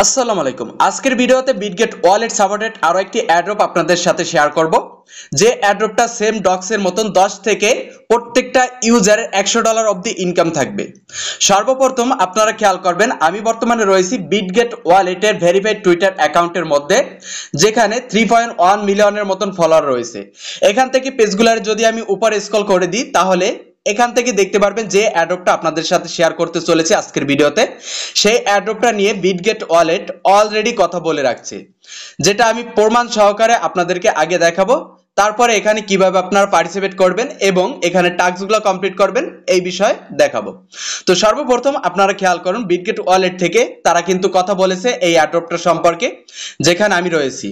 আসসালামু আলাইকুম। আজকের ভিডিওতে বিটগেট ওয়ালেট সাপোর্টেড আরো একটি অ্যাড্রপ আপনাদের সাথে শেয়ার করব, যে অ্যাড্রপটা সেম ডক্সের মতন 10 থেকে প্রত্যেকটা ইউজারের $100 অবধি ইনকাম থাকবে। সর্বপ্রথম আপনারা খেয়াল করবেন, আমি বর্তমানে রয়েছি বিটগেট ওয়ালেটের ভেরিফাইড টুইটার অ্যাকাউন্টের মধ্যে, যেখানে 3.1 মিলিয়নের মতন ফলোয়ার রয়েছে। এখান থেকে পেজগুলার যদি আমি উপরে স্ক্রল করে দিই, তাহলে এখান থেকে দেখতে পারবেন যে অ্যাড্রপটা আপনাদের সাথে শেয়ার করতে চলেছে আজকের ভিডিওতে, সেই অ্যাড্রপটা নিয়ে বিটগেট ওয়ালেট অলরেডি কথা বলে রাখছে, যেটা আমি প্রমাণ সহকারে আপনাদেরকে আগে দেখাবো। তারপরে এখানে কিভাবে আপনারা পার্টিসিপেট করবেন এবং এখানে টাস্কগুলো কমপ্লিট করবেন এই বিষয়ে দেখাবো। তো সর্বপ্রথম আপনারা খেয়াল করুন, বিটগেট ওয়ালেট থেকে তারা কিন্তু কথা বলেছে এই অ্যাড্রপটা সম্পর্কে, যেখানে আমি রয়েছি।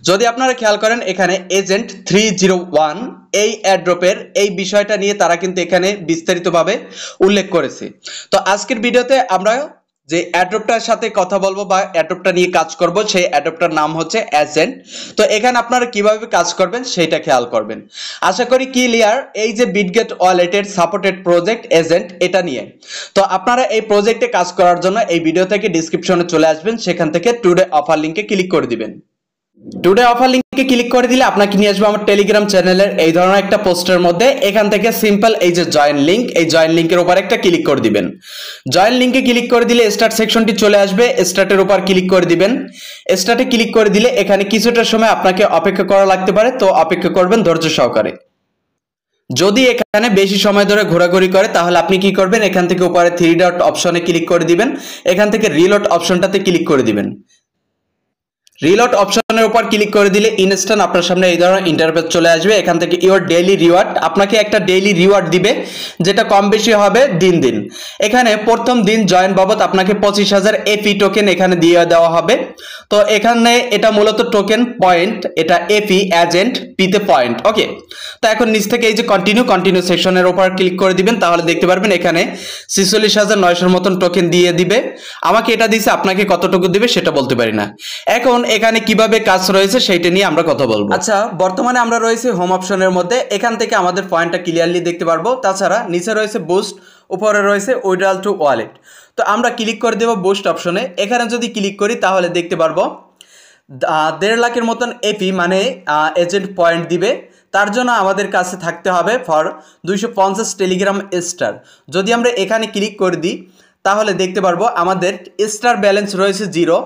যদি আপনারা খেয়াল করেন, এখানে এজেন্ট 301 এই অ্যাড্রপের এই বিষয়টা নিয়ে তারা কিন্তু এখানে বিস্তারিতভাবে উল্লেখ করেছে। তো আজকের ভিডিওতে আমরা যে অ্যাড্রপটার সাথে কথা বলবো বা অ্যাড্রপটা নিয়ে কাজ করব, সেই অ্যাড্রপটার নাম হচ্ছে এজেন্ট। তো এখানে আপনারা কিভাবে কাজ করবেন সেটা খেয়াল করবেন। আশা করি ক্লিয়ার এই যে বিটগেট ওয়ালেটের সাপোর্টেড প্রজেক্ট এজেন্ট, এটা নিয়ে। তো আপনারা এই প্রজেক্টে কাজ করার জন্য এই ভিডিও থেকে ডিসক্রিপশনে চলে আসবেন, সেখান থেকে টুডে অফার লিংকে ক্লিক করে দিবেন। টুডে অফার লিংকে ক্লিক করে দিলে আপনাকে নিয়ে আসবে আমার টেলিগ্রাম চ্যানেলের এই ধরনের একটা পোস্টের মধ্যে। এখান থেকে সিম্পল এই যে জয়েন লিংক, এই জয়েন লিংকের উপর একটা ক্লিক করে দিবেন। জয়েন লিংকে ক্লিক করে দিলে স্টার্ট সেকশনটি চলে আসবে, স্টার্টের উপর ক্লিক করে দিবেন। স্টার্টে ক্লিক করে দিলে এখানে কিছুটা সময় আপনাকে অপেক্ষা করা লাগতে পারে, তো অপেক্ষা করবেন ধৈর্য সহকারে। যদি এখানে বেশি সময় ধরে ঘোরাঘুরি করে, তাহলে আপনি কি করবেন, এখান থেকে উপরে 3 ডট অপশনে ক্লিক করে দিবেন, এখান থেকে রিলোড অপশনটাতে ক্লিক করে দিবেন। রিলোড অপশনের উপর ক্লিক করে দিলে ইনস্ট্যান্ট আপনার সামনে এই ধরনের ইন্টারফেস চলে আসবে। এখান থেকে ইওর ডেইলি রিওয়ার্ড, আপনাকে একটা ডেইলি রিওয়ার্ড দিবে, যেটা কম বেশি হবে দিন দিন। এখানে প্রথম দিন জয়েন বাবদ আপনাকে 25,000 এপি টোকেন এখানে দিয়ে দেওয়া হবে। তো এখানে এটা মূলত টোকেন পয়েন্ট, এটা এপি এজেন্ট পিতে পয়েন্ট। ওকে, তো এখন নিচ থেকে এই যে কন্টিনিউ সেকশনের উপর ক্লিক করে দিবেন, তাহলে দেখতে পারবেন এখানে 46,900 মতন টোকেন দিয়ে দিবে। আমাকে এটা দিয়েছে, আপনাকে কতটুকু দিবে সেটা বলতে পারি না। এখন এখানে কিভাবে কাজ রয়েছে সেইটা নিয়ে আমরা কথা বলবো। আচ্ছা, বর্তমানে আমরা রয়েছি হোম অপশনের মধ্যে, এখান থেকে আমাদের পয়েন্টটা ক্লিয়ারলি দেখতে পারবো। তাছাড়া নিচে রয়েছে বুস্ট, উপরে রয়েছে উইথড্রল টু ওয়ালেট। তো আমরা ক্লিক করে দেবো বুস্ট অপশনে। এখানে যদি ক্লিক করি তাহলে দেখতে পারবো 1.5 লাখের মতন এপি মানে এজেন্ট পয়েন্ট দিবে। তার জন্য আমাদের কাছে থাকতে হবে ফর 250 টেলিগ্রাম স্টার। যদি আমরা এখানে ক্লিক করে দিই তাহলে দেখতে পারবো আমাদের স্টার ব্যালেন্স রয়েছে 0,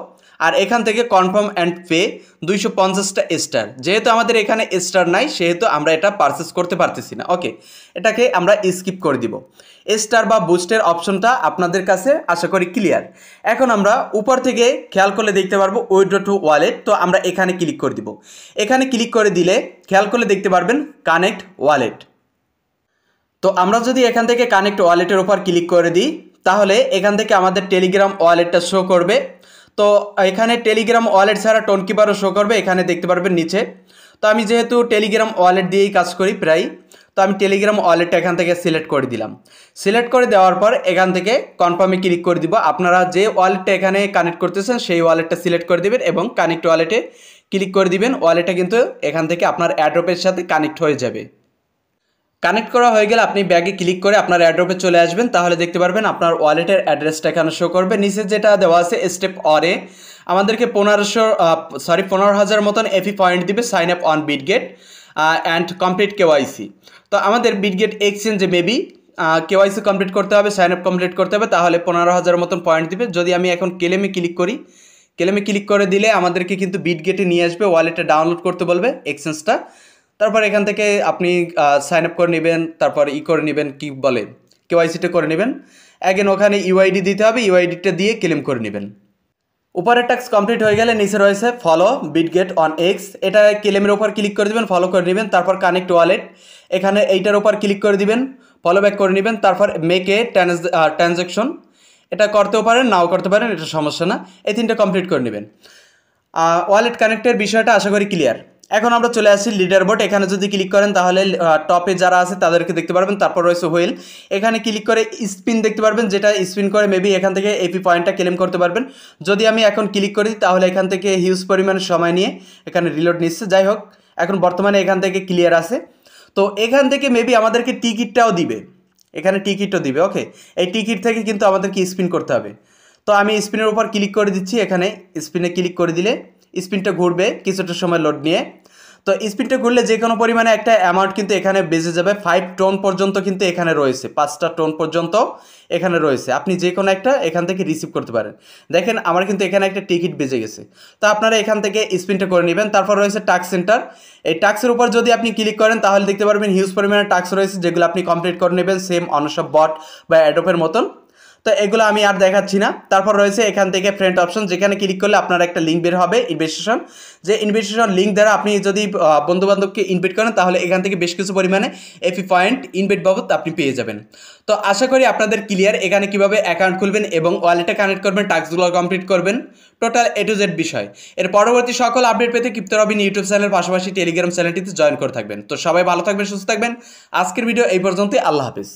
আর এখান থেকে কনফার্ম অ্যান্ড পে 250টা স্টার। যেহেতু আমাদের এখানে স্টার নাই, সেহেতু আমরা এটা পারচেস করতে পারতেছি না। ওকে, এটাকে আমরা স্কিপ করে দিব। স্টার বা বুস্টের অপশনটা আপনাদের কাছে আশা করি ক্লিয়ার। এখন আমরা উপর থেকে খেয়াল করলে দেখতে পারবো উইথড্র টু ওয়ালেট। তো আমরা এখানে ক্লিক করে দিব। এখানে ক্লিক করে দিলে খেয়াল করলে দেখতে পারবেন কানেক্ট ওয়ালেট। তো আমরা যদি এখান থেকে কানেক্ট ওয়ালেটের উপর ক্লিক করে দিই, তাহলে এখান থেকে আমাদের টেলিগ্রাম ওয়ালেটটা শো করবে। তো এখানে টেলিগ্রাম ওয়ালেট ছাড়া টোনকিপারও শো করবে, এখানে দেখতে পারবেন নিচে। তো আমি যেহেতু টেলিগ্রাম ওয়ালেট দিয়েই কাজ করি প্রায়, তো আমি টেলিগ্রাম ওয়ালেটটা এখান থেকে সিলেক্ট করে দিলাম। সিলেক্ট করে দেওয়ার পর এখান থেকে কনফার্মে ক্লিক করে দিব। আপনারা যে ওয়ালেটটা এখানে কানেক্ট করতেছেন সেই ওয়ালেটটা সিলেক্ট করে দিবেন এবং কানেক্ট ওয়ালেটে ক্লিক করে দিবেন। ওয়ালেটটা কিন্তু এখান থেকে আপনার অ্যাড্রপের সাথে কানেক্ট হয়ে যাবে। কানেক্ট করা হয়ে গেলে আপনি ব্যাগে ক্লিক করে আপনার অ্যাড্রপে চলে আসবেন, তাহলে দেখতে পারবেন আপনার ওয়ালেটের অ্যাড্রেসটা এখানে শো করবে। নিচে যেটা দেওয়া আছে স্টেপ অরে আমাদেরকে 15,000 মতন এপি পয়েন্ট দিবে sign up on Bitget and complete KYC. তো আমাদের বিটগেট এক্সচেঞ্জে মেবি কেওয়াইসি কমপ্লিট করতে হবে, সাইন আপ কমপ্লিট করতে হবে, তাহলে 15,000 মতন পয়েন্ট দিবে। যদি আমি এখন ক্লেমে ক্লিক করি, ক্লেমে ক্লিক করে দিলে আমাদেরকে কিন্তু বিটগেটে নিয়ে আসবে, ওয়ালেটটা ডাউনলোড করতে বলবে এক্সচেঞ্জটা। তারপর এখান থেকে আপনি সাইন আপ করে নেবেন, তারপর করে নেবেন, কি বলে কেওয়াইসিটা করে নেবেন। অ্যাগেন ওখানে ইউআইডি দিতে হবে, ইউআইডিটা দিয়ে ক্লেম করে নেবেন। উপরের টাস্ক কমপ্লিট হয়ে গেলে নিচে রয়েছে ফলো বিটগেট অন এক্স, এটা ক্লেমের উপর ক্লিক করে দেবেন, ফলো করে নেবেন। তারপর কানেক্ট ওয়ালেট, এখানে এইটার উপর ক্লিক করে দিবেন, ফলো ব্যাক করে নেবেন। তারপর মেক এ ট্রানজ্যাকশন, এটা করতেও পারেন নাও করতে পারেন, এটা সমস্যা না। এই 3টা কমপ্লিট করে নেবেন। ওয়ালেট কানেক্টের বিষয়টা আশা করি ক্লিয়ার। এখন আমরা চলে আসছি লিডার বোর্ড। এখানে যদি ক্লিক করেন তাহলে টপে যারা আছে তাদেরকে দেখতে পারবেন। তারপর রয়েছে হুইল, এখানে ক্লিক করে স্পিন দেখতে পারবেন, যেটা স্পিন করে মেবি এখান থেকে এপি পয়েন্টটা ক্লেম করতে পারবেন। যদি আমি এখন ক্লিক করি তাহলে এখান থেকে হিউজ পরিমাণ সময় নিয়ে এখানে রিলোড নিচ্ছে। যাই হোক, এখন বর্তমানে এখান থেকে ক্লিয়ার আছে। তো এখান থেকে মেবি আমাদেরকে টিকিটটাও দিবে, এখানে টিকিটও দিবে। ওকে, এই টিকিট থেকে কিন্তু আমাদেরকে স্পিন করতে হবে। তো আমি স্পিনের উপর ক্লিক করে দিচ্ছি। এখানে স্পিনে ক্লিক করে দিলে স্পিনটা ঘুরবে কিছুটা সময় লোড নিয়ে। তো স্পিনটা ঘুরলে যে কোনো পরিমাণে একটা অ্যামাউন্ট কিন্তু এখানে বেজে যাবে। 5 টোন পর্যন্ত কিন্তু এখানে রয়েছে, 5টা টোন পর্যন্ত এখানে রয়েছে। আপনি যে কোনো একটা এখান থেকে রিসিভ করতে পারেন। দেখেন আমার কিন্তু এখানে একটা টিকিট বেজে গেছে। তো আপনারা এখান থেকে স্পিনটা করে নেবেন। তারপর রয়েছে টাস্ক সেন্টার। এই টাস্কের উপর যদি আপনি ক্লিক করেন তাহলে দেখতে পারবেন হিউজ পরিমাণে টাস্ক রয়েছে, যেগুলো আপনি কমপ্লিট করে নেবেন সেম অনসব বট বা অ্যাডোপের মতন। তো এগুলো আমি আর দেখাচ্ছি না। তারপর রয়েছে এখান থেকে ফ্রেন্ড অপশন, যেখানে ক্লিক করলে আপনার একটা লিঙ্ক বের হবে ইনভেস্টেশন। যে ইনভেস্টেশন লিঙ্ক দ্বারা আপনি যদি বন্ধুবান্ধবকে ইনভাইট করেন তাহলে এখান থেকে বেশ কিছু পরিমাণে এফি পয়েন্ট ইনভাইট বাবদ আপনি পেয়ে যাবেন। তো আশা করি আপনাদের ক্লিয়ার এখানে কিভাবে অ্যাকাউন্ট খুলবেন এবং ওয়ালেটে কানেক্ট করবেন, টাস্কগুলো কমপ্লিট করবেন, টোটাল A to Z বিষয়। এর পরবর্তী সকল আপডেট পেতে ক্রিপ্টো রবিন ইউটিউব চ্যানেলের পাশাপাশি টেলিগ্রাম চ্যানেলটিতে জয়েন করে থাকবেন। তো সবাই ভালো থাকবেন, সুস্থ থাকবেন। আজকের ভিডিও এই পর্যন্তই। আল্লাহ হাফেজ।